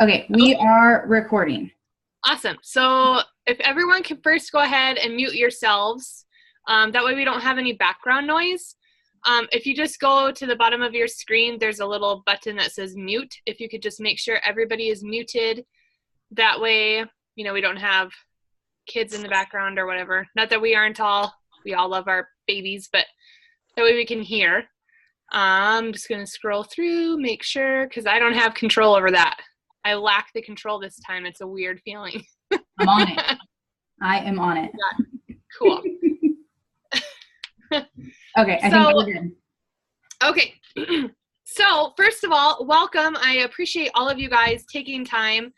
Okay, we are recording. Awesome. So if everyone can first go ahead and mute yourselves, that way we don't have any background noise. If you just go to the bottom of your screen, there's a little button that says mute. If you could just make sure everybody is muted, that way, we don't have kids in the background or whatever. Not that we all love our babies, but that way we can hear. I'm just going to scroll through, make sure, because I don't have control over that. I lack the control this time. It's a weird feeling. I'm on it. I am on it. Yeah. Cool. Okay, I think we're good. Okay. So first of all, welcome. I appreciate all of you guys taking time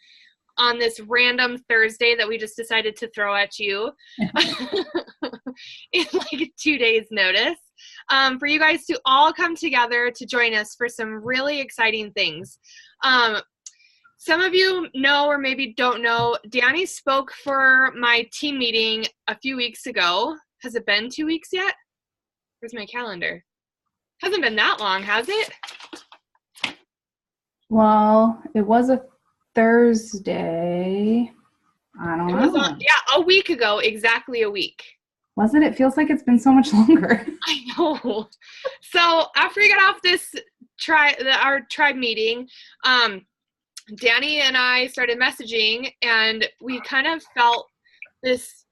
on this random Thursday that we just decided to throw at you in like 2 days notice, for you guys to all come together to join us for some really exciting things. Some of you know or maybe don't know, Danny spoke for my team meeting a few weeks ago. Has it been 2 weeks yet? Where's my calendar? Hasn't been that long, has it? Well, it was a Thursday. I don't know. A week ago, exactly a week. Was it? It feels like it's been so much longer. I know. So after we got off our tribe meeting, Danny and I started messaging, and we kind of felt this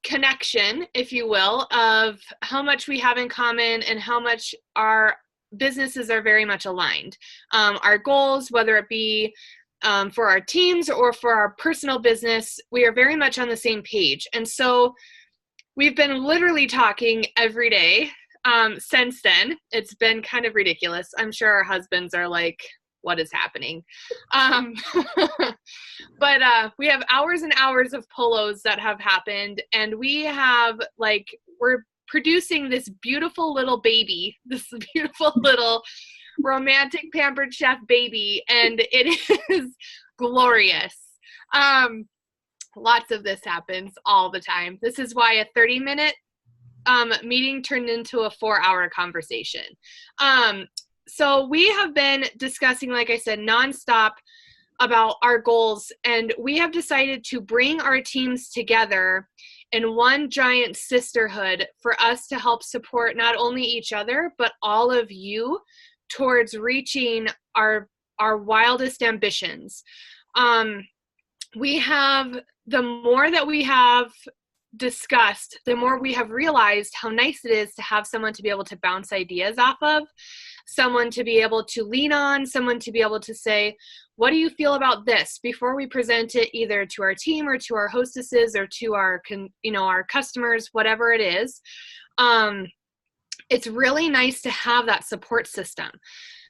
connection, if you will, of how much we have in common and how much our businesses are very much aligned. Our goals, whether it be for our teams or for our personal business, we are very much on the same page. And so we've been literally talking every day since then. It's been kind of ridiculous. I'm sure our husbands are like, what is happening? But we have hours and hours of polos that have happened, and we're producing this beautiful little baby, this beautiful little romantic pampered chef baby, and it is glorious. Lots of this happens all the time. This is why a 30-minute meeting turned into a 4-hour conversation. So we have been discussing, like I said, nonstop about our goals, and we have decided to bring our teams together in one giant sisterhood for us to help support not only each other, but all of you towards reaching our wildest ambitions. The more that we have discussed, the more we have realized how nice it is to have someone to be able to bounce ideas off of, someone to be able to lean on, someone to be able to say, what do you feel about this, before we present it either to our team or to our hostesses or to our customers, whatever it is. It's really nice to have that support system.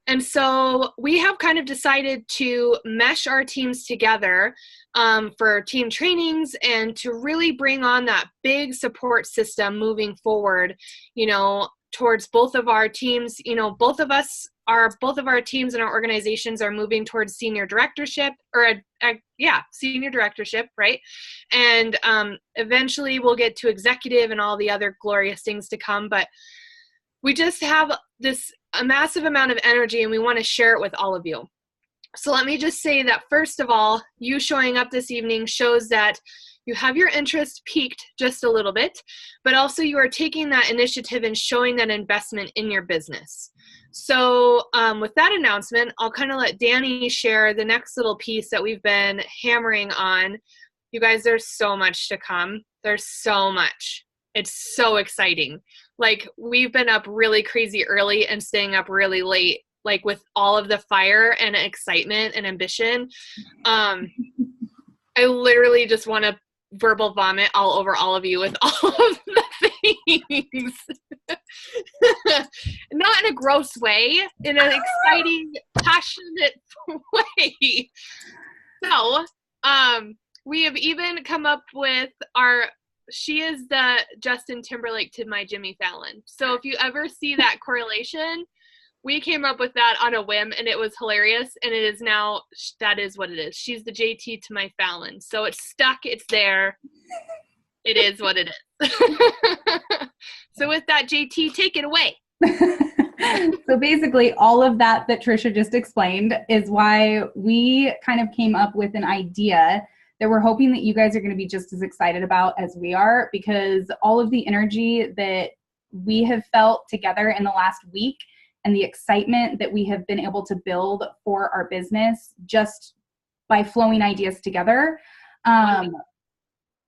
And so we have kind of decided to mesh our teams together for team trainings and to really bring on that big support system moving forward, towards both of our teams. Both of our teams and our organizations are moving towards senior directorship, senior directorship, right? And eventually we'll get to executive and all the other glorious things to come. But we just have a massive amount of energy, and we want to share it with all of you. So let me just say that, first of all, you showing up this evening shows that you have your interest piqued just a little bit, but also you are taking that initiative and showing that investment in your business. So with that announcement, I'll kind of let Danny share the next little piece that we've been hammering on. You guys, there's so much to come. There's so much. It's so exciting. Like, we've been up really crazy early and staying up really late, like with all of the fire and excitement and ambition. I literally just want to verbal vomit all over all of you with all of the things. Not in a gross way, in an exciting, passionate way. So, we have even come up with she is the Justin Timberlake to my Jimmy Fallon. So if you ever see that correlation, we came up with that on a whim, and it was hilarious. And it is now, that is what it is. She's the JT to my Fallon. So it's stuck. It's there. It is what it is. So with that, JT, take it away. So basically all of that Trisha just explained is why we kind of came up with an idea that we're hoping that you guys are going to be just as excited about as we are, because all of the energy that we have felt together in the last week and the excitement that we have been able to build for our business just by flowing ideas together,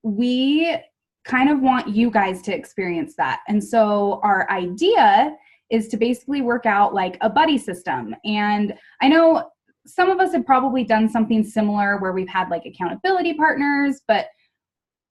we kind of want you guys to experience that. And so our idea is to basically work out like a buddy system. And I know some of us have probably done something similar where we've had like accountability partners, but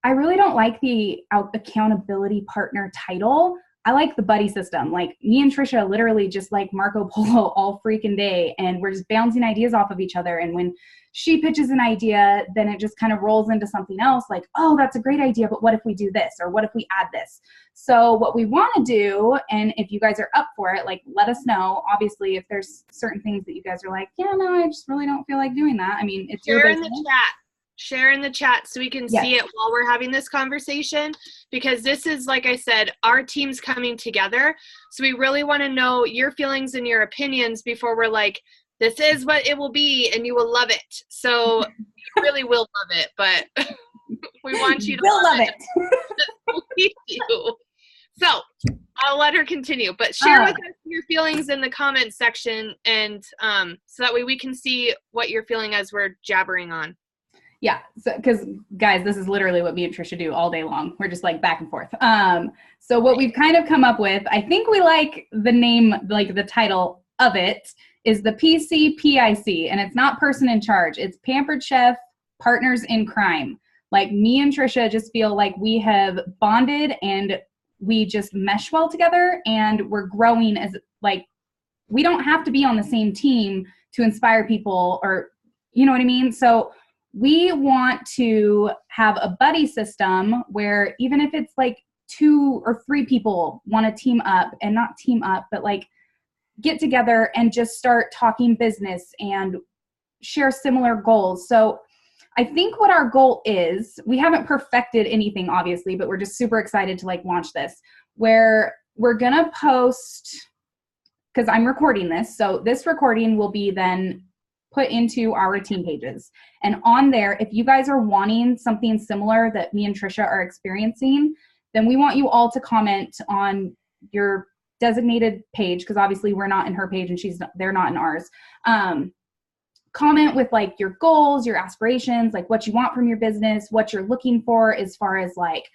I really don't like the accountability partner title. I like the buddy system. Like me and Trisha literally just like Marco Polo all freaking day, and we're just bouncing ideas off of each other. And when she pitches an idea, then it just kind of rolls into something else like, oh, that's a great idea, but what if we do this? Or what if we add this? So what we want to do, and if you guys are up for it, like let us know. Obviously, if there's certain things that you guys are like, yeah, no, I just really don't feel like doing that. I mean, it's your business. Share in the chat so we can see it while we're having this conversation, because this is, like I said, our team's coming together. So we really want to know your feelings and your opinions before we're like, this is what it will be and you will love it. So you really will love it, but we want you to love it. We do. So I'll let her continue, but share with us your feelings in the comments section, and so that way we can see what you're feeling as we're jabbering on. Yeah, so because guys, this is literally what me and Trisha do all day long. We're just like back and forth. So what we've kind of come up with, I think we like the name, like the title of it is the PCPIC, and it's not person in charge. It's Pampered Chef Partners in Crime. Like me and Trisha just feel like we have bonded and we just mesh well together, and we're growing as like, we don't have to be on the same team to inspire people, or you know what I mean? So we want to have a buddy system where even if it's like 2 or 3 people want to team up, and not team up, but like get together and just start talking business and share similar goals. So I think what our goal is, we haven't perfected anything obviously, but we're just super excited to like launch this, where we're going to post, because I'm recording this. So this recording will be then put into our team pages. And on there, if you guys are wanting something similar that me and Trisha are experiencing, then we want you all to comment on your designated page, because obviously we're not in her page and they're not in ours. Comment with like your goals, your aspirations, like what you want from your business, what you're looking for as far as like,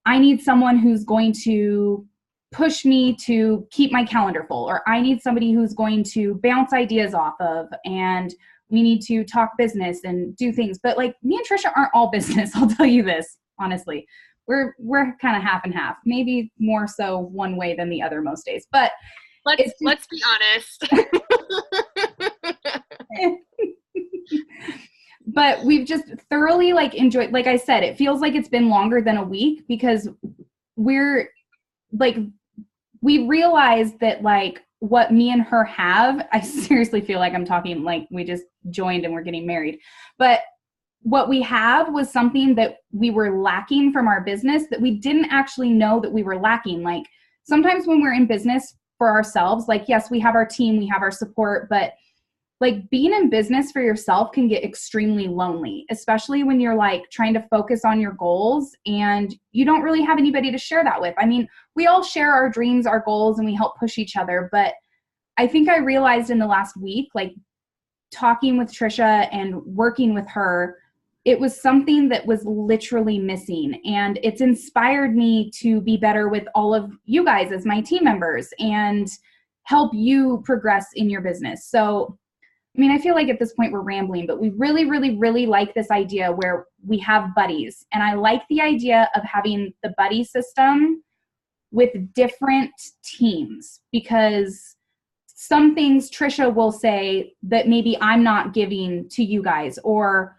I need someone who's going to push me to keep my calendar full, or I need somebody who's going to bounce ideas off of, and we need to talk business and do things. But like me and Trisha aren't all business. I'll tell you this, honestly, we're kind of half and half, maybe more so one way than the other most days, but let's be honest. But we've just thoroughly like enjoyed, like I said, it feels like it's been longer than a week, because we're like, we realized that like what me and her have, I seriously feel like I'm talking like we just joined and we're getting married, but what we have was something that we were lacking from our business that we didn't actually know that we were lacking. Like sometimes when we're in business for ourselves, like yes, we have our team, we have our support, but like being in business for yourself can get extremely lonely, especially when you're like trying to focus on your goals and you don't really have anybody to share that with. I mean, we all share our dreams, our goals, and we help push each other. But I think I realized in the last week, like talking with Trisha and working with her, it was something that was literally missing. And it's inspired me to be better with all of you guys as my team members and help you progress in your business. So I mean, I feel like at this point we're rambling, but we really, really, really like this idea where we have buddies. And I like the idea of having the buddy system with different teams, because some things Trisha will say that maybe I'm not giving to you guys, or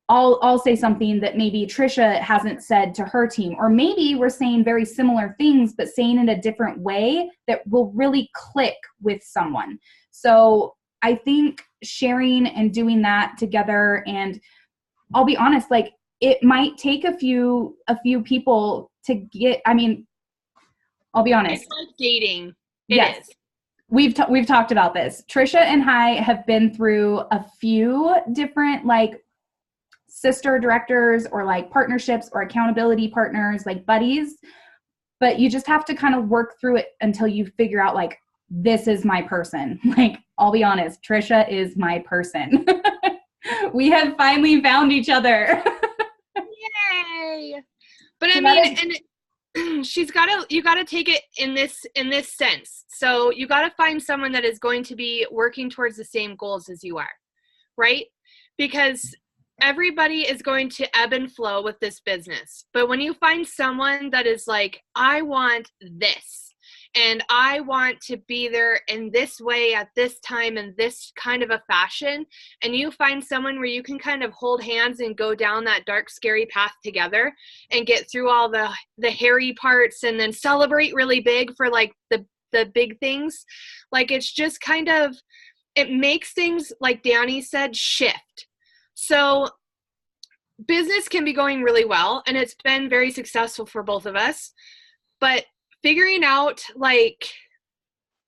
I'll say something that maybe Trisha hasn't said to her team, or maybe we're saying very similar things, but saying in a different way that will really click with someone. So I think sharing and doing that together, and I'll be honest, like it might take a few people to get, I mean, I'll be honest. It's like dating. Yes. we've talked about this. Trisha and I have been through a few different like sister directors or like partnerships or accountability partners, like buddies, but you just have to kind of work through it until you figure out like, this is my person. Like, I'll be honest, Trisha is my person. We have finally found each other. Yay! But I mean, and you got to take it in this sense. So you got to find someone that is going to be working towards the same goals as you are, right? Because everybody is going to ebb and flow with this business. But when you find someone that is like, I want this, and I want to be there in this way at this time in this kind of a fashion, and you find someone where you can kind of hold hands and go down that dark, scary path together and get through all the hairy parts and then celebrate really big for like the big things. Like, it's just kind of, it makes things, like Danny said, shift. So business can be going really well, and it's been very successful for both of us, but figuring out, like,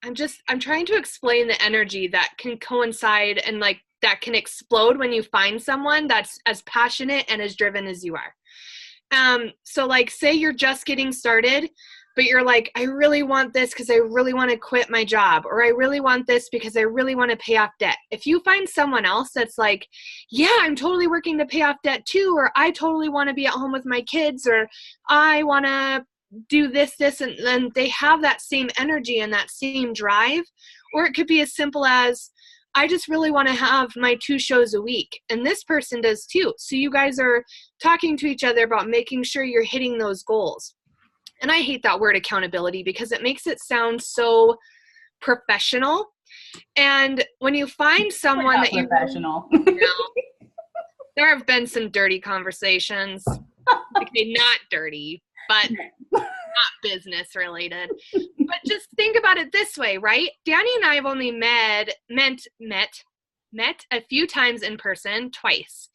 I'm trying to explain the energy that can coincide and like that can explode when you find someone that's as passionate and as driven as you are. So like, say you're just getting started, but you're like, I really want this because I really want to quit my job, or I really want this because I really want to pay off debt. If you find someone else that's like, yeah, I'm totally working to pay off debt too, or I totally want to be at home with my kids, or I want to do this, and then they have that same energy and that same drive. Or it could be as simple as, I just really want to have my 2 shows a week, and this person does too. So you guys are talking to each other about making sure you're hitting those goals. And I hate that word accountability because it makes it sound so professional. And when you find someone that you know, there have been some dirty conversations. Okay, not dirty, but not business related. But just think about it this way, right? Danny and I have only met a few times in person, twice.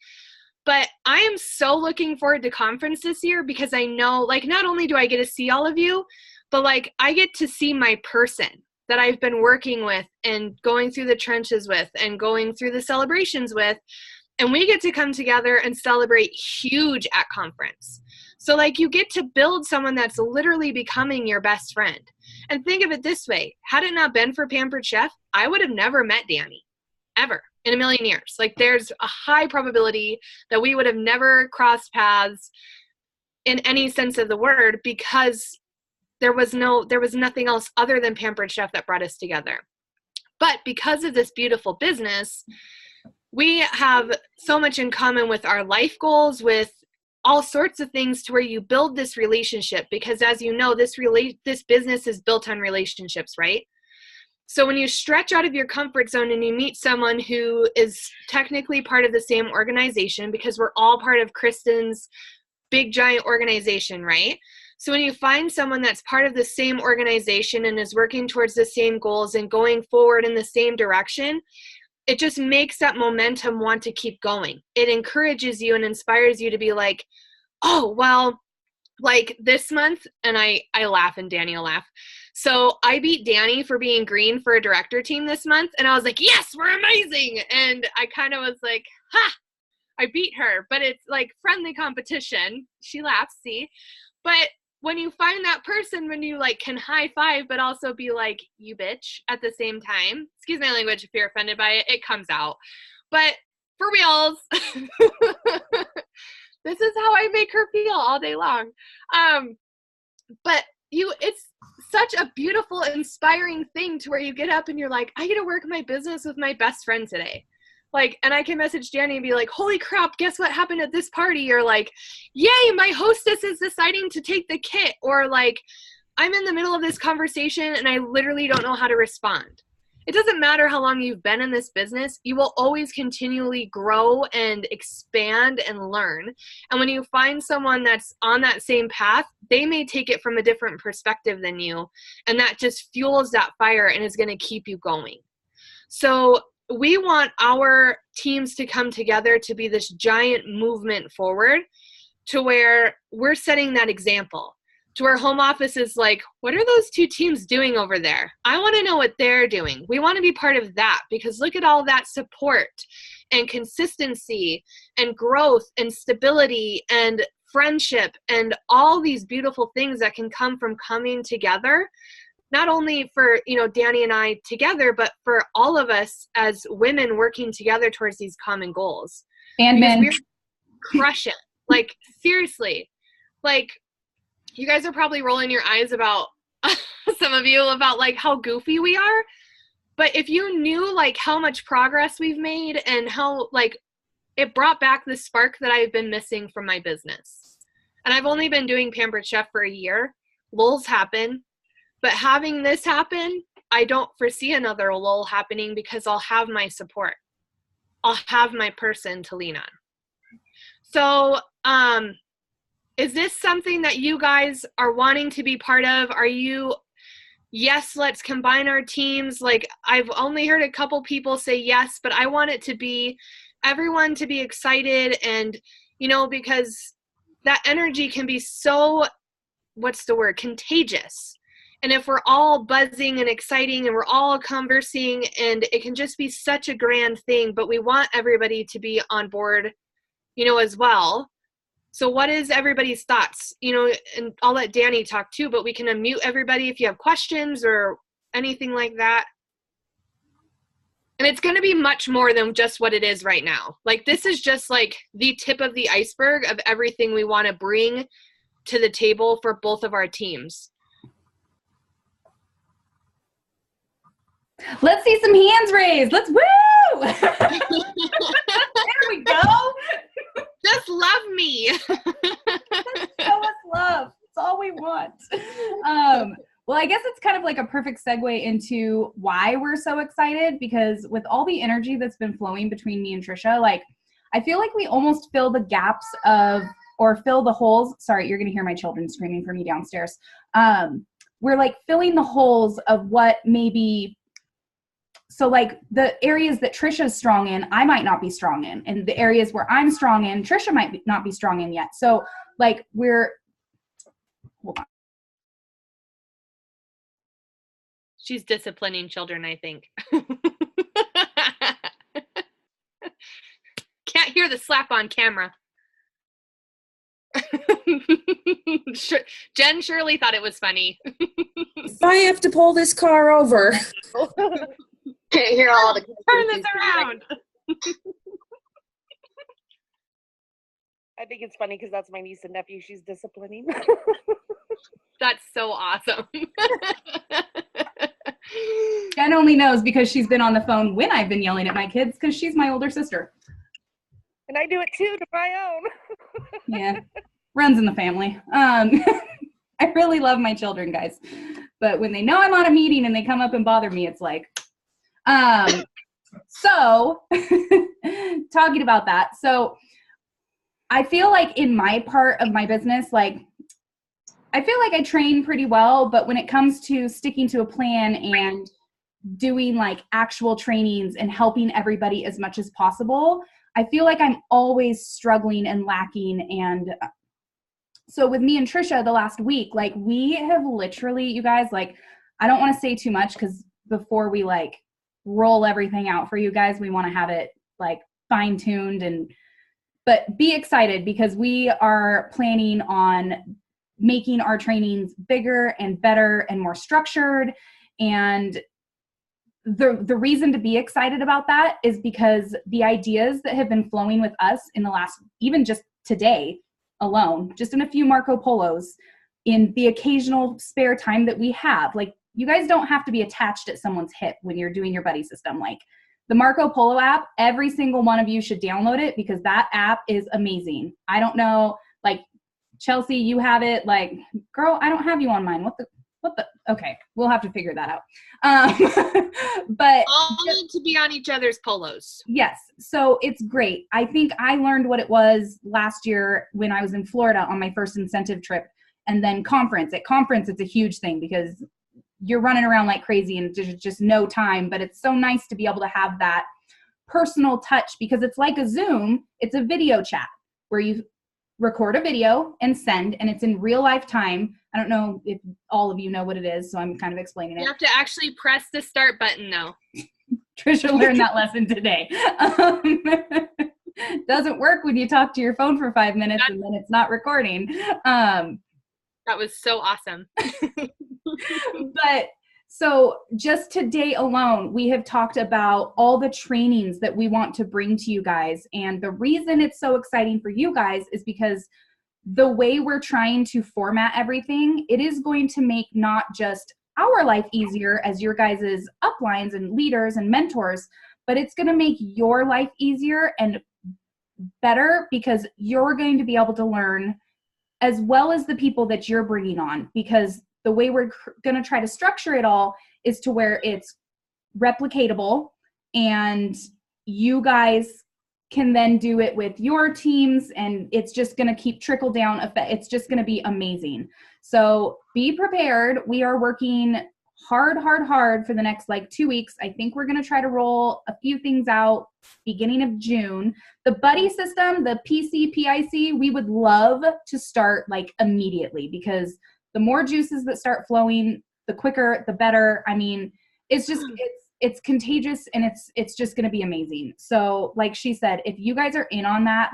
But I am so looking forward to conference this year because I know, like, not only do I get to see all of you, but like I get to see my person that I've been working with and going through the trenches with and going through the celebrations with. And we get to come together and celebrate huge at conference. So like, you get to build someone that's literally becoming your best friend. And think of it this way. Had it not been for Pampered Chef, I would have never met Danny, ever, in a million years. Like, there's a high probability that we would have never crossed paths in any sense of the word, because there was nothing else other than Pampered Chef that brought us together. But because of this beautiful business, we have so much in common with our life goals, with all sorts of things, to where you build this relationship. Because as you know, this business is built on relationships, right? So when you stretch out of your comfort zone and you meet someone who is technically part of the same organization, because we're all part of Kristen's big giant organization, right? So when you find someone that's part of the same organization and is working towards the same goals and going forward in the same direction, it just makes that momentum want to keep going. It encourages you and inspires you to be like, oh, well, like this month, and I laugh and Danny will laugh. So I beat Danny for being green for a director team this month. And I was like, yes, we're amazing. And I kind of was like, ha, I beat her. But it's like friendly competition. She laughs, see? But when you find that person, when you like can high five, but also be like, you bitch at the same time. Excuse my language if you're offended by it. It comes out. But for reals, this is how I make her feel all day long. But it's such a beautiful, inspiring thing to where you get up and you're like, I get to work my business with my best friend today. Like, and I can message Danny and be like, holy crap, guess what happened at this party? Or like, yay, my hostess is deciding to take the kit. Or like, I'm in the middle of this conversation and I literally don't know how to respond. It doesn't matter how long you've been in this business, you will always continually grow and expand and learn. And when you find someone that's on that same path, they may take it from a different perspective than you. And that just fuels that fire and is going to keep you going. So we want our teams to come together to be this giant movement forward, to where we're setting that example. to where home office is like, what are those two teams doing over there? I want to know what they're doing. We want to be part of that, because look at all that support and consistency and growth and stability and friendship and all these beautiful things that can come from coming together, not only for, Danny and I together, but for all of us as women working together towards these common goals. And because men. we're crushing. Like, seriously, like, you guys are probably rolling your eyes about some of you about like how goofy we are. But if you knew like how much progress we've made and how like it brought back the spark that I've been missing from my business. And I've only been doing Pampered Chef for a year. Lulls happen. But having this happen, I don't foresee another lull happening, because I'll have my support. I'll have my person to lean on. So, is this something that you guys are wanting to be part of? Are you, yes, let's combine our teams? Like, I've only heard a couple people say yes, but I want it to be everyone to be excited, and, because that energy can be so, contagious. And if we're all buzzing and exciting and we're all conversing, and it can just be such a grand thing, but we want everybody to be on board, as well. So what is everybody's thoughts? And I'll let Danny talk too, but we can unmute everybody if you have questions or anything like that. And it's going to be much more than just what it is right now. Like, this is just like the tip of the iceberg of everything we want to bring to the table for both of our teams. Let's see some hands raised. Let's woo! There we go. Just love me. Show us love. It's all we want. Well, I guess it's kind of like a perfect segue into why we're so excited, because with all the energy that's been flowing between me and Trisha, like, I feel like we almost fill the gaps or fill the holes. Sorry, you're going to hear my children screaming for me downstairs. We're like filling the holes of what maybe. So like the areas that Trisha's strong in, I might not be strong in. And the areas where I'm strong in, Trisha might not be strong in yet. So like hold on. She's disciplining children, I think. Can't hear the slap on camera. Jen surely thought it was funny. If I have to pull this car over. Can't hear all the Turn this around. I think it's funny because that's my niece and nephew she's disciplining. That's so awesome. Jen only knows because she's been on the phone when I've been yelling at my kids, because she's my older sister. And I do it too to my own. Yeah, runs in the family. I really love my children, guys. But when they know I'm on a meeting and they come up and bother me, it's like, so talking about that. So I feel like in my part of my business, like, I feel like I train pretty well, but when it comes to sticking to a plan and doing like actual trainings and helping everybody as much as possible, I feel like I'm always struggling and lacking. And so with me and Trisha the last week, like, we have literally, you guys, like, I don't want to say too much, because before we like roll everything out for you guys, we want to have it like fine-tuned, but be excited, because we are planning on making our trainings bigger and better and more structured. And the reason to be excited about that is because the ideas that have been flowing with us in the last, even just today alone, just in a few Marco Polos, in the occasional spare time that we have, like, you guys don't have to be attached at someone's hip when you're doing your buddy system. Like, the Marco Polo app, every single one of you should download it, because that app is amazing. I don't know, like, Chelsea, you have it. Like, girl, I don't have you on mine. What the, okay, we'll have to figure that out. But all need to be on each other's polos. Yes. So it's great. I think I learned what it was last year when I was in Florida on my first incentive trip, and then conference. At conference, it's a huge thing because you're running around like crazy and there's just no time, but it's so nice to be able to have that personal touch, because it's like a Zoom. It's a video chat where you record a video and send, and it's in real life time. I don't know if all of you know what it is, so I'm kind of explaining it. You have to actually press the start button though. Trisha learned that lesson today. Doesn't work when you talk to your phone for 5 minutes and then it's not recording. That was so awesome. But so just today alone, we have talked about all the trainings that we want to bring to you guys. And the reason it's so exciting for you guys is because the way we're trying to format everything, it is going to make not just our life easier as your guys' uplines and leaders and mentors, but it's going to make your life easier and better because you're going to be able to learn as well as the people that you're bringing on, because the way we're going to try to structure it all is to where it's replicatable and you guys can then do it with your teams, and it's just going to keep trickle down effect. It's just going to be amazing. So be prepared. We are working hard for the next 2 weeks. I think we're going to try to roll a few things out beginning of June. The buddy system, the PIC, we would love to start immediately, because the more juices that start flowing, the quicker, the better. I mean, it's just, it's contagious, and it's just going to be amazing. So like she said, if you guys are in on that,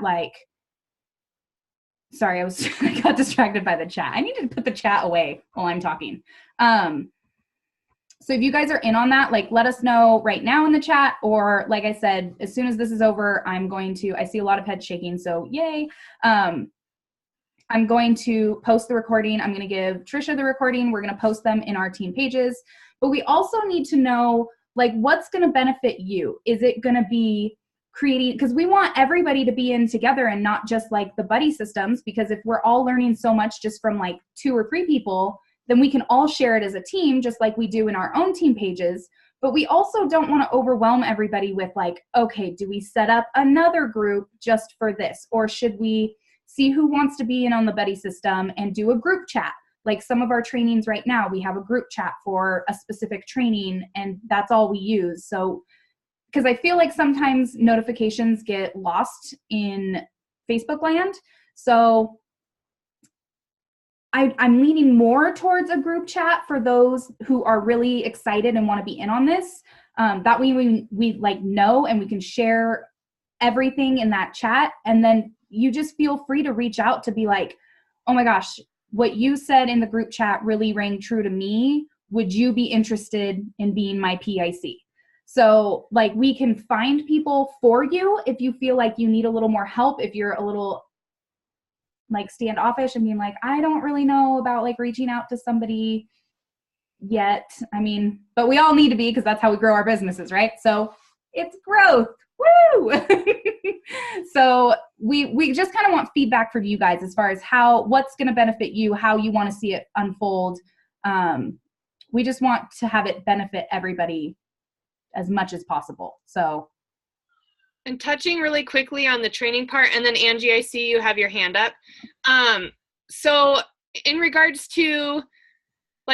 sorry, I got distracted by the chat. I need to put the chat away while I'm talking. So if you guys are in on that, let us know right now in the chat, or like I said, as soon as this is over, I see a lot of heads shaking, so yay. I'm going to post the recording. I'm going to give Trisha the recording. We're going to post them in our team pages, but we also need to know what's going to benefit you. Is it going to be creating, because we want everybody to be in together and not just the buddy systems, because if we're all learning so much just from 2 or 3 people, then we can all share it as a team, just like we do in our own team pages. But we also don't want to overwhelm everybody with okay, do we set up another group just for this? Or should we see who wants to be in on the buddy system and do a group chat? Some of our trainings right now, we have a group chat for a specific training, and that's all we use. So, because I feel sometimes notifications get lost in Facebook land. So I'm leaning more towards a group chat for those who are really excited and want to be in on this. That way we know, and we can share everything in that chat. And then you just feel free to reach out to be oh my gosh, what you said in the group chat really rang true to me. Would you be interested in being my PIC? So we can find people for you if you feel you need a little more help, if you're a little standoffish and being I don't really know about reaching out to somebody yet. I mean, but we all need to be, because that's how we grow our businesses, right? So it's growth. Woo! So we just kind of want feedback from you guys as far as what's going to benefit you, how you want to see it unfold. We just want to have it benefit everybody as much as possible. So, and touching really quickly on the training part, and then Angie, I see you have your hand up. So in regards to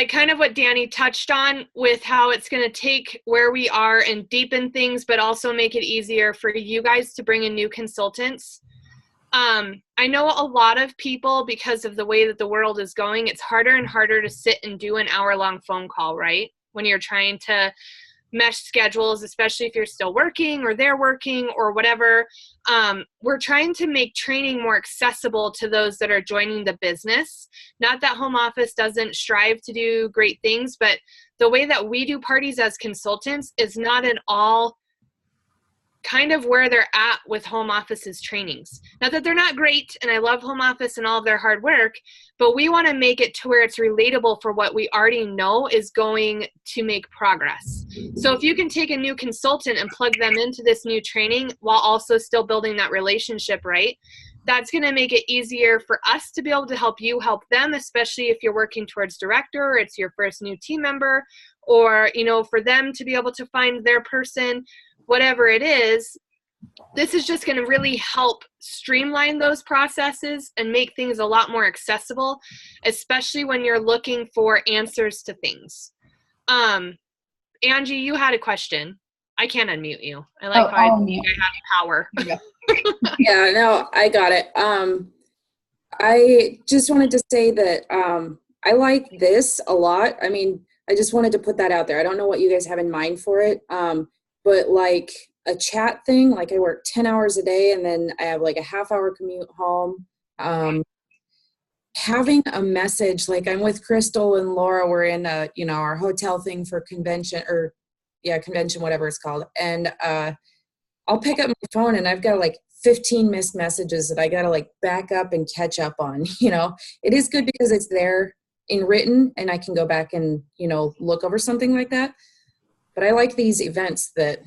kind of what Danny touched on with how it's going to take where we are and deepen things, but also make it easier for you guys to bring in new consultants. I know a lot of people, because of the way that the world is going, it's harder and harder to sit and do an hour-long phone call, right? When you're trying to mesh schedules, especially if you're still working or they're working or whatever. We're trying to make training more accessible to those that are joining the business. Not that home office doesn't strive to do great things, but the way that we do parties as consultants is not at all kind of where they're at with home office's trainings. Not that they're not great, and I love home office and all of their hard work, but we want to make it to where it's relatable for what we already know is going to make progress. So if you can take a new consultant and plug them into this new training while also still building that relationship, right? That's going to make it easier for us to be able to help you help them, especially if you're working towards director, or it's your first new team member, or, for them to be able to find their person, whatever it is. This is just going to really help streamline those processes and make things a lot more accessible, especially when you're looking for answers to things. Angie, you had a question. I can't unmute you. I like how I have power. Yeah, no, I got it. I just wanted to say that I like this a lot. I mean, I just wanted to put that out there. I don't know what you guys have in mind for it, but like a chat thing, like I work 10 hours a day and then I have like a half-hour commute home. Having a message, like I'm with Crystal and Laura, we're in our hotel thing for convention convention, whatever it's called. And I'll pick up my phone and I've got like 15 missed messages that I got to like back up and catch up on. It is good because it's there in written and I can go back and, look over something like that. But I like these events that,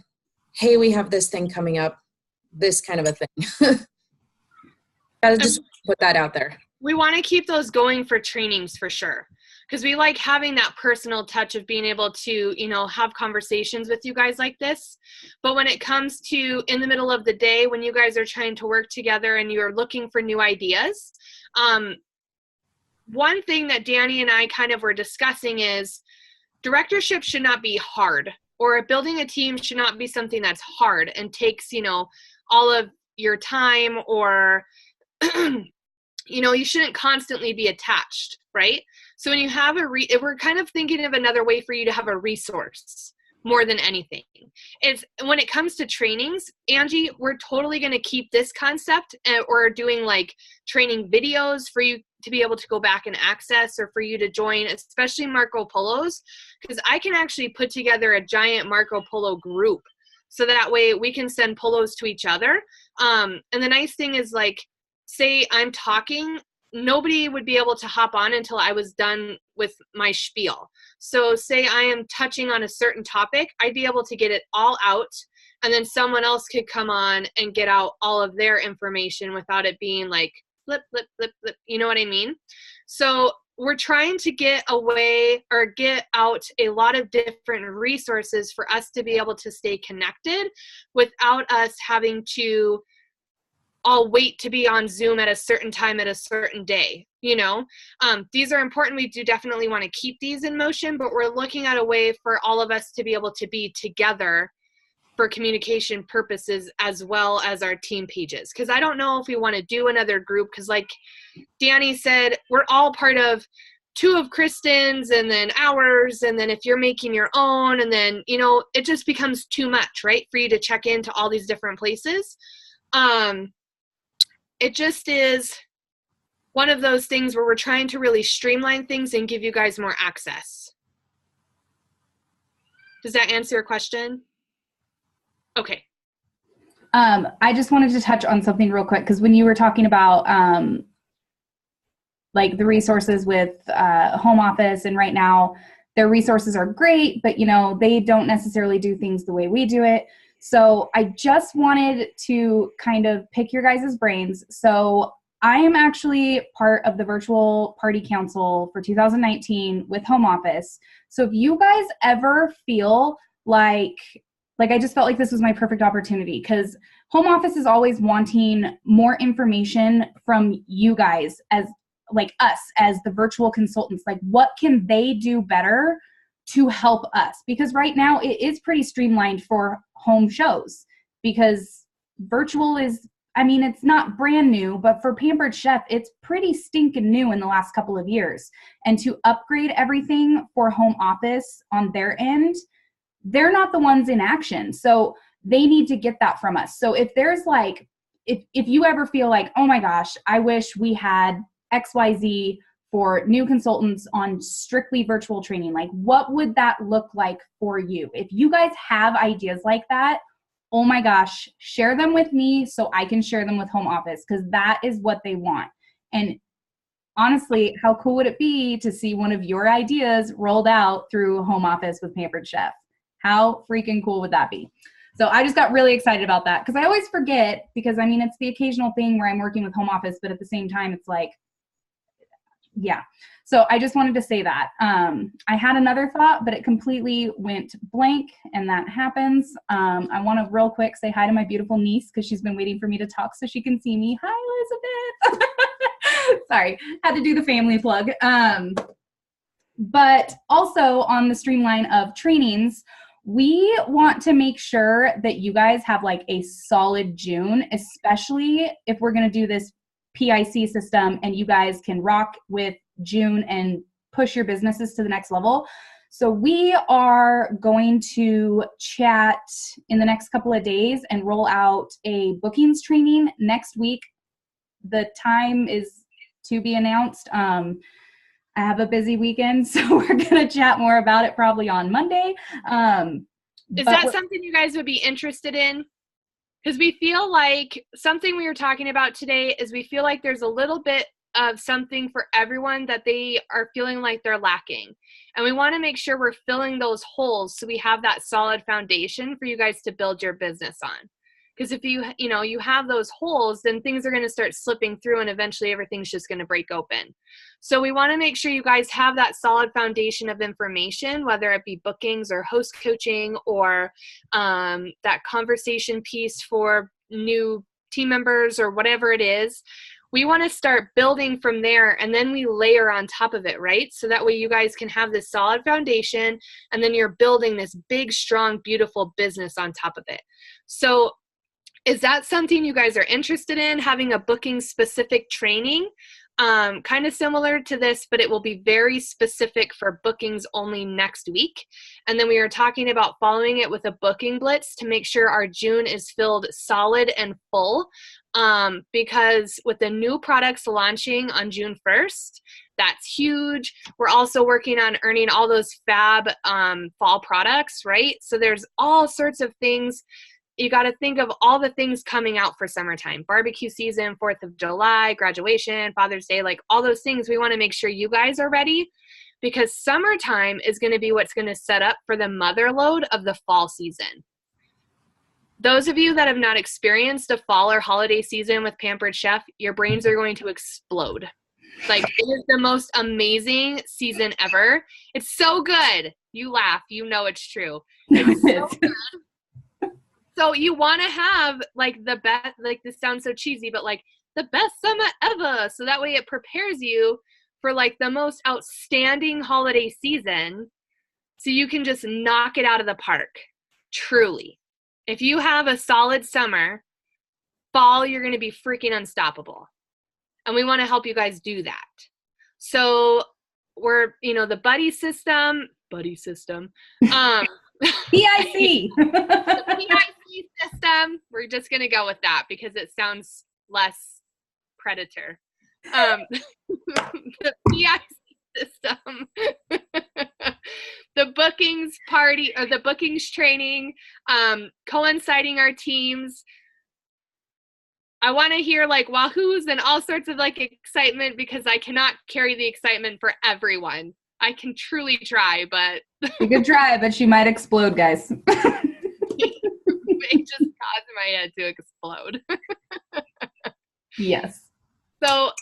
hey, we have this thing coming up, this kind of a thing. Gotta just put that out there. We want to keep those going for trainings for sure. Because we like having that personal touch of being able to, have conversations with you guys like this. But when it comes to in the middle of the day, when you guys are trying to work together and you're looking for new ideas, one thing that Danny and I kind of were discussing is directorship should not be hard, or building a team should not be something that's hard and takes, all of your time, or, you shouldn't constantly be attached, right? So when you have we're kind of thinking of another way for you to have a resource more than anything. It's when it comes to trainings, Angie, we're totally going to keep this concept, or doing like training videos for you to be able to go back and access, or for you to join, especially Marco Polos, because I can actually put together a giant Marco Polo group. So that way we can send polos to each other. And the nice thing is, like, say I'm talking, nobody would be able to hop on until I was done with my spiel. So say I am touching on a certain topic, I'd be able to get it all out, and then someone else could come on and get out all of their information without it being like flip, flip, flip, flip. You know what I mean? So we're trying to get away, or get out a lot of different resources for us to be able to stay connected without us having to all wait to be on Zoom at a certain time at a certain day. These are important. We do definitely want to keep these in motion, but we're looking at a way for all of us to be able to be together for communication purposes, as well as our team pages. Because I don't know if we want to do another group, because like Danny said, we're all part of 2 of Kristen's and then ours, and then if you're making your own, and then it just becomes too much, right, for you to check into all these different places. It just is one of those things where we're trying to really streamline things and give you guys more access. Does that answer your question? Okay. I just wanted to touch on something real quick, because when you were talking about like the resources with home office, and right now their resources are great, but they don't necessarily do things the way we do it. So I just wanted to kind of pick your guys' brains. So I am actually part of the virtual party council for 2019 with home office. So if you guys ever feel like I just felt like this was my perfect opportunity, because home office is always wanting more information from you guys, as like us as the virtual consultants. Like, what can they do better to help us? Because right now it is pretty streamlined for home shows, because virtual is, it's not brand new, but for Pampered Chef, it's pretty stinking new in the last couple of years. And to upgrade everything for home office on their end, they're not the ones in action. So they need to get that from us. So if there's like, if you ever feel like, oh my gosh, I wish we had XYZ for new consultants on strictly virtual training, like what would that look like for you? If you guys have ideas like that, oh my gosh, share them with me so I can share them with home office, because that is what they want. And honestly, how cool would it be to see one of your ideas rolled out through home office with Pampered Chef? How freaking cool would that be? So I just got really excited about that, because I always forget, because it's the occasional thing where I'm working with home office, but at the same time, it's like, yeah. So I just wanted to say that. I had another thought, but it completely went blank, and that happens. I want to real quick say hi to my beautiful niece, because she's been waiting for me to talk so she can see me. Hi, Elizabeth. Sorry, had to do the family plug. But also on the streamline of trainings, we want to make sure that you guys have like a solid June, especially if we're going to do this PIC system, and you guys can rock with June and push your businesses to the next level. So we are going to chat in the next couple of days and roll out a bookings training next week. The time is to be announced. I have a busy weekend, so we're going to chat more about it probably on Monday. Is that something you guys would be interested in? Because we feel like something we were talking about today is we feel like there's a little bit of something for everyone that they are feeling like they're lacking. And we want to make sure we're filling those holes so we have that solid foundation for you guys to build your business on. Because if you have those holes, then things are going to start slipping through and eventually everything's just going to break open. So we want to make sure you guys have that solid foundation of information, whether it be bookings or host coaching or that conversation piece for new team members or whatever it is. We want to start building from there, and then we layer on top of it, right? So that way you guys can have this solid foundation, and then you're building this big, strong, beautiful business on top of it. So is that something you guys are interested in, having a booking specific training? Kind of similar to this, but it will be very specific for bookings only next week. And then we are talking about following it with a booking blitz to make sure our June is filled solid and full. Because with the new products launching on June 1st, that's huge. We're also working on earning all those fab fall products, right? So there's all sorts of things. You got to think of all the things coming out for summertime, barbecue season, 4th of July, graduation, Father's Day, like all those things. We want to make sure you guys are ready because summertime is going to be what's going to set up for the mother load of the fall season. Those of you that have not experienced a fall or holiday season with Pampered Chef, your brains are going to explode. Like, it is the most amazing season ever. It's so good. You laugh. You know it's true. It's so good. So you want to have like the best, like this sounds so cheesy, but like the best summer ever. So that way it prepares you for like the most outstanding holiday season. So you can just knock it out of the park. Truly. If you have a solid summer, fall, you're going to be freaking unstoppable. And we want to help you guys do that. So we're, the buddy system. PIC. The PIC system, we're just going to go with that because it sounds less predator. The PIC system, the bookings party or the bookings training, coinciding our teams. I want to hear like wahoos and all sorts of like excitement because I cannot carry the excitement for everyone. I can truly try, but you could try, but she might explode, guys. It just caused my head to explode. Yes. So,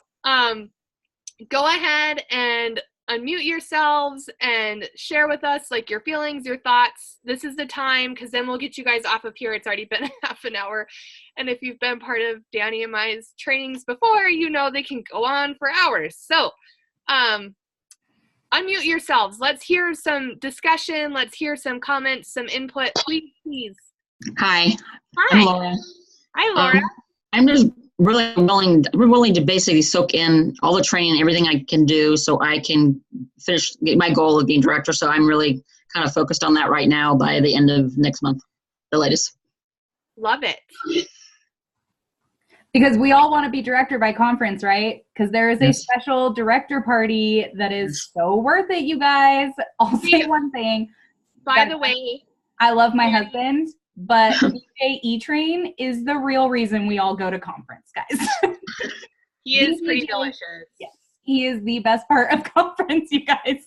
go ahead and unmute yourselves and share with us like your feelings, your thoughts. This is the time because then we'll get you guys off of here. It's already been half an hour. And if you've been part of Danny and my trainings before, they can go on for hours. So, unmute yourselves. Let's hear some discussion. Let's hear some comments, some input. Please. Hi. Hi. I'm Laura. Hi, Laura. I'm just really willing to basically soak in all the training, everything I can do so I can get my goal of being director. So I'm really kind of focused on that right now by the end of next month, the latest. Love it. Because we all want to be director by conference, right? Because there is a special director party that is so worth it, you guys. I'll say one thing. By the way, I love my husband, but DJ E-Train is the real reason we all go to conference, guys. He is pretty delicious. Yes, he is the best part of conference, you guys.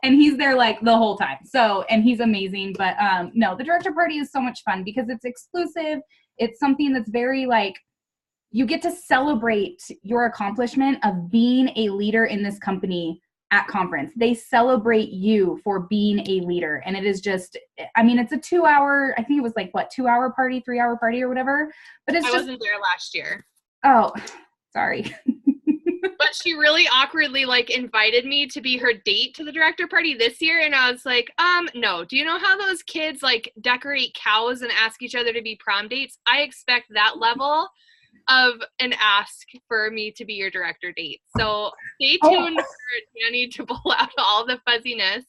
And he's there like the whole time. So, and he's amazing. But no, the director party is so much fun because it's exclusive. It's something that's very like, you get to celebrate your accomplishment of being a leader in this company at conference. They celebrate you for being a leader. And it is just, it's a 2-hour, I think it was like, 2-hour party, 3-hour party or whatever. But I wasn't there last year. Oh, sorry. But she really awkwardly invited me to be her date to the director party this year. And I was like, no. Do you know how those kids decorate cows and ask each other to be prom dates? I expect that level of an ask for me to be your director date. So stay Oh. tuned for Danny to pull out all the fuzziness.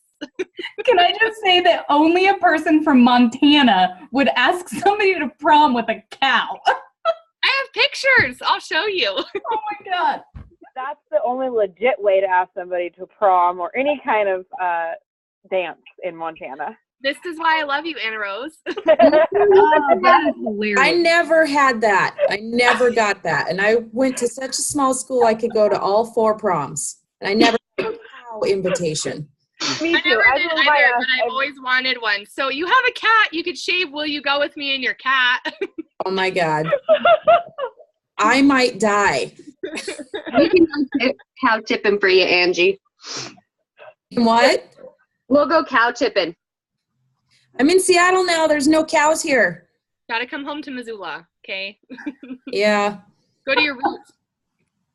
Can I just say that only a person from Montana would ask somebody to prom with a cow? I have pictures. I'll show you. Oh my God. That's the only legit way to ask somebody to prom or any kind of dance in Montana. This is why I love you, Anna Rose. Oh, that is hilarious. I never had that. I never got that. And I went to such a small school I could go to all 4 proms. And I never had a cow invitation. Me I too. never I did believe either, I but I've always wanted one. So you have a cat. You could shave. Will you go with me and your cat? Oh my God. I might die. We can go cow tipping for you, Angie. What? We'll go cow tipping. I'm in Seattle now. There's no cows here. Gotta come home to Missoula, okay? Yeah. Go to your roots.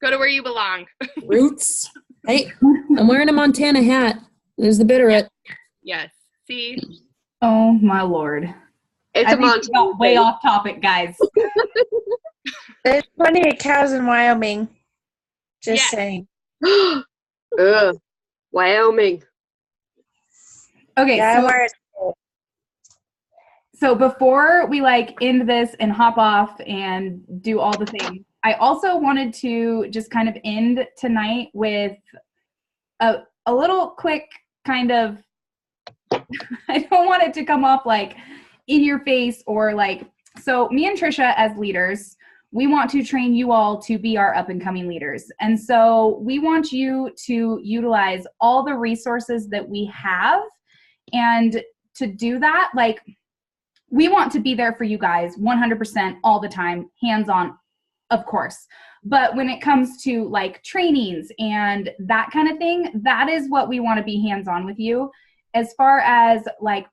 Go to where you belong. Roots. Hey, I'm wearing a Montana hat. There's the Bitterroot. Yes. See? Oh my Lord. It's I a think we Montana got way thing. off topic, guys. There's plenty of cows in Wyoming. Just Yes. saying. Ugh. Wyoming. Okay, Yeah, so where it's So before we end this and hop off and do all the things, I also wanted to just kind of end tonight with a little quick kind of, I don't want it to come off in your face or so me and Trisha as leaders, we want to train you all to be our up and coming leaders. And so we want you to utilize all the resources that we have. And to do that, we want to be there for you guys 100% all the time, hands-on, of course. But when it comes to trainings and that kind of thing, that is what we want to be hands-on with you. As far as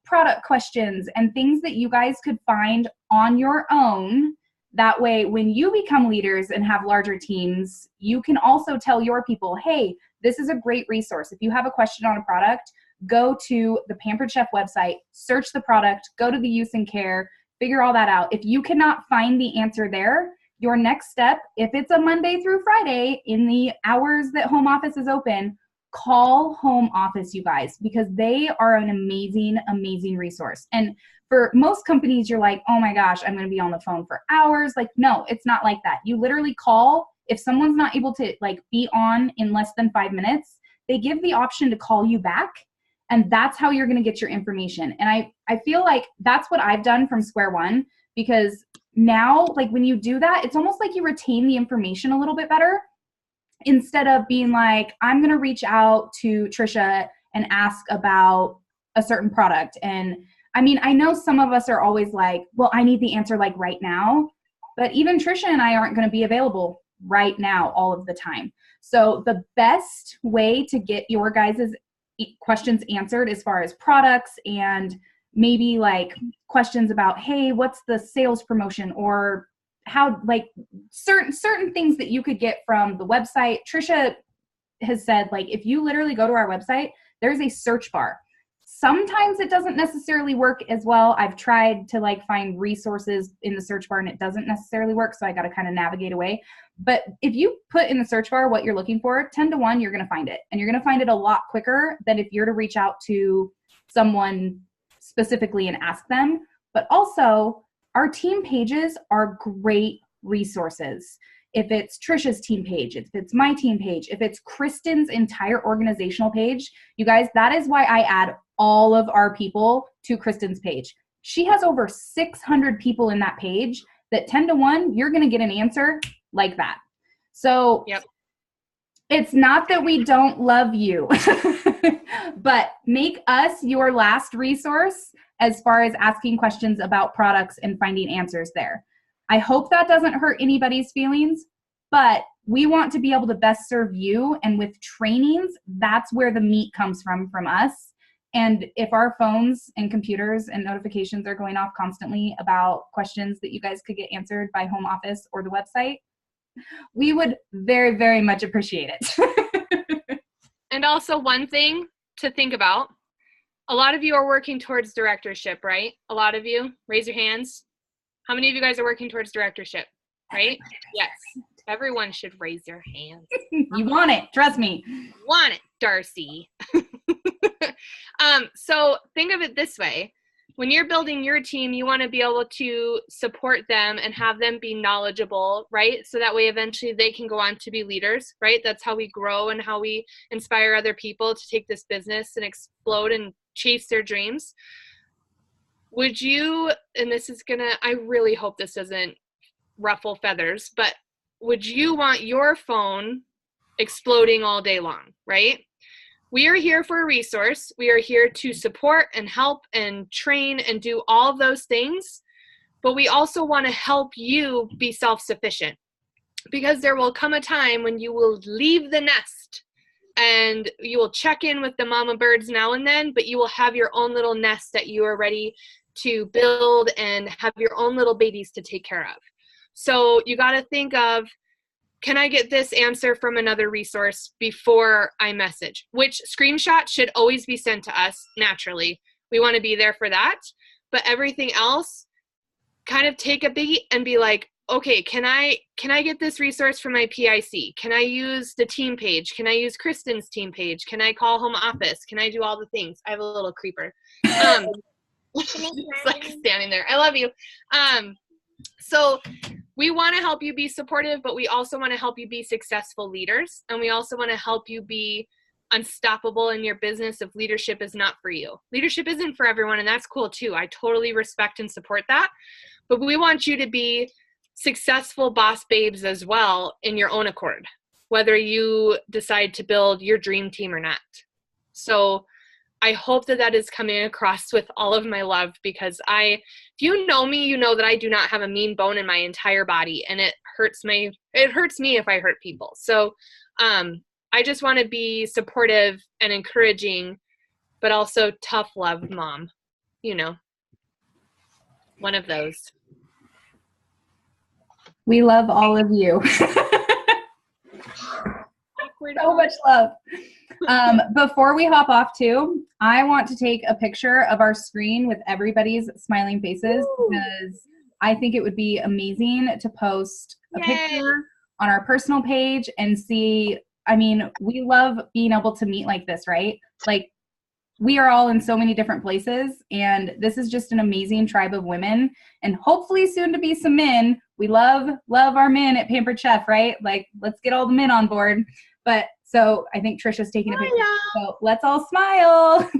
product questions and things that you guys could find on your own, that way when you become leaders and have larger teams, you can also tell your people, hey, this is a great resource. If you have a question on a product, go to the Pampered Chef website, search the product, go to the use and care, figure all that out. If you cannot find the answer there, your next step, if it's a Monday through Friday in the hours that home office is open, call home office, you guys, because they are an amazing, amazing resource. And for most companies, you're like, oh my gosh, I'm going to be on the phone for hours. No, it's not like that. You literally call. If someone's not able to be on in less than 5 minutes, they give the option to call you back. And that's how you're going to get your information. And I feel like that's what I've done from square one, because now, when you do that, it's almost like you retain the information a little bit better instead of being I'm going to reach out to Trisha and ask about a certain product. And I mean, I know some of us are always well, I need the answer right now. But even Trisha and I aren't going to be available right now all of the time. So the best way to get your guys' questions answered as far as products and maybe questions about, hey, what's the sales promotion, or how certain things that you could get from the website. Trisha has said if you literally go to our website, there's a search bar. Sometimes it doesn't necessarily work as well. I've tried to find resources in the search bar and it doesn't necessarily work, so I got to kind of navigate away. But if you put in the search bar what you're looking for, 10 to 1, you're going to find it. And you're going to find it a lot quicker than if you're to reach out to someone specifically and ask them. But also, our team pages are great resources. If it's Trisha's team page, if it's my team page, if it's Kristen's entire organizational page, you guys, that is why I add all of our people to Kristen's page. She has over 600 people in that page that 10 to 1, you're going to get an answer like that. So Yep. It's not that we don't love you, but make us your last resource as far as asking questions about products and finding answers there. I hope that doesn't hurt anybody's feelings, but we want to be able to best serve you. And with trainings, that's where the meat comes from us. And if our phones and computers and notifications are going off constantly about questions that you guys could get answered by home office or the website, we would very, very much appreciate it. And also one thing to think about, a lot of you are working towards directorship, right? A lot of you, raise your hands. How many of you guys are working towards directorship? right? Yes. Everyone should raise their hands. You want it. Trust me. Want it, Darcy. So think of it this way. When you're building your team, you want to be able to support them and have them be knowledgeable, right? So that way eventually they can go on to be leaders, right? That's how we grow and how we inspire other people to take this business and explode and chase their dreams. Would you, and this is I really hope this doesn't ruffle feathers, but would you want your phone exploding all day long, right? We are here for a resource. We are here to support and help and train and do all of those things, but we also want to help you be self-sufficient, because there will come a time when you will leave the nest and you will check in with the mama birds now and then, but you will have your own little nest that you are ready to build and have your own little babies to take care of. So you got to think of, can I get this answer from another resource before I message? Which screenshot should always be sent to us naturally. We want to be there for that. But everything else, kind of take a beat and be like, okay, can I get this resource from my PIC? Can I use the team page? Can I use Kristen's team page? Can I call home office? Can I do all the things? I have a little creeper. It's like standing there. I love you. So we want to help you be supportive, but we also want to help you be successful leaders. And we also want to help you be unstoppable in your business if leadership is not for you. Leadership isn't for everyone, and that's cool too. I totally respect and support that. But we want you to be successful boss babes as well in your own accord, whether you decide to build your dream team or not. So I hope that is coming across with all of my love, because if you know me, you know that I do not have a mean bone in my entire body, and it hurts me if I hurt people. So I just want to be supportive and encouraging, but also tough love mom, one of those. We love all of you. So much love. Before we hop off too, I want to take a picture of our screen with everybody's smiling faces, because I think it would be amazing to post a picture on our personal page and see. I mean, we love being able to meet like this, right? Like, we are all in so many different places, and this is just an amazing tribe of women, and hopefully soon to be some men. We love our men at Pampered Chef, right? Like, let's get all the men on board. But so I think Trisha's taking a picture. So let's all smile.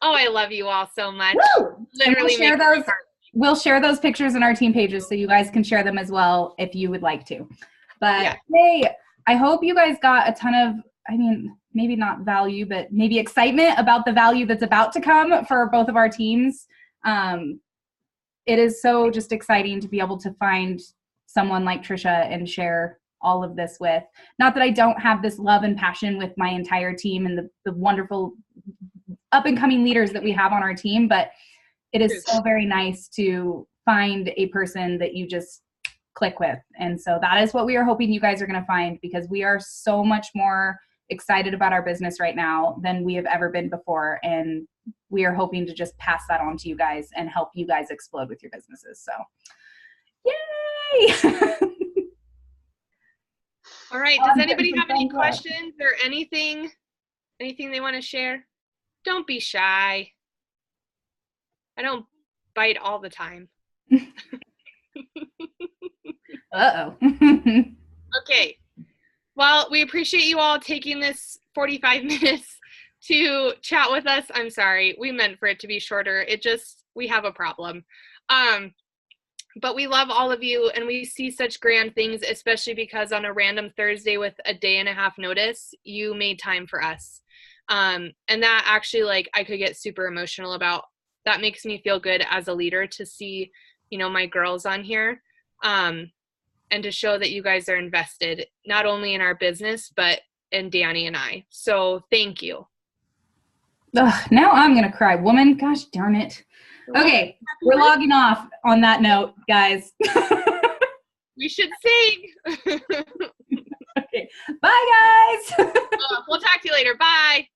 Oh, I love you all so much. Woo! Literally, we'll share those pictures in our team pages, so you guys can share them as well if you would like to. But hey, I hope you guys got a ton of, maybe not value, but maybe excitement about the value that's about to come for both of our teams. It is so just exciting to be able to find someone like Trisha and share all of this with. Not that I don't have this love and passion with my entire team and the wonderful up and coming leaders that we have on our team, but it is so very nice to find a person that you just click with. And so that is what we are hoping you guys are going to find, because we are so much more excited about our business right now than we have ever been before. And we are hoping to just pass that on to you guys and help you guys explode with your businesses. So yay! All right. Does anybody have any questions or anything they want to share? Don't be shy. I don't bite all the time. Uh-oh. Okay. Well, we appreciate you all taking this 45 minutes to chat with us. I'm sorry. We meant for it to be shorter. We have a problem. But we love all of you, and we see such grand things, especially because on a random Thursday with a day and a half notice, you made time for us. And that actually, I could get super emotional about. That makes me feel good as a leader to see, my girls on here, and to show that you guys are invested, not only in our business, but in Danny and I. So thank you. Ugh, now I'm going to cry, woman. Gosh darn it. Okay, we're logging off on that note, guys. We should sing. Okay. Bye, guys. We'll talk to you later. Bye.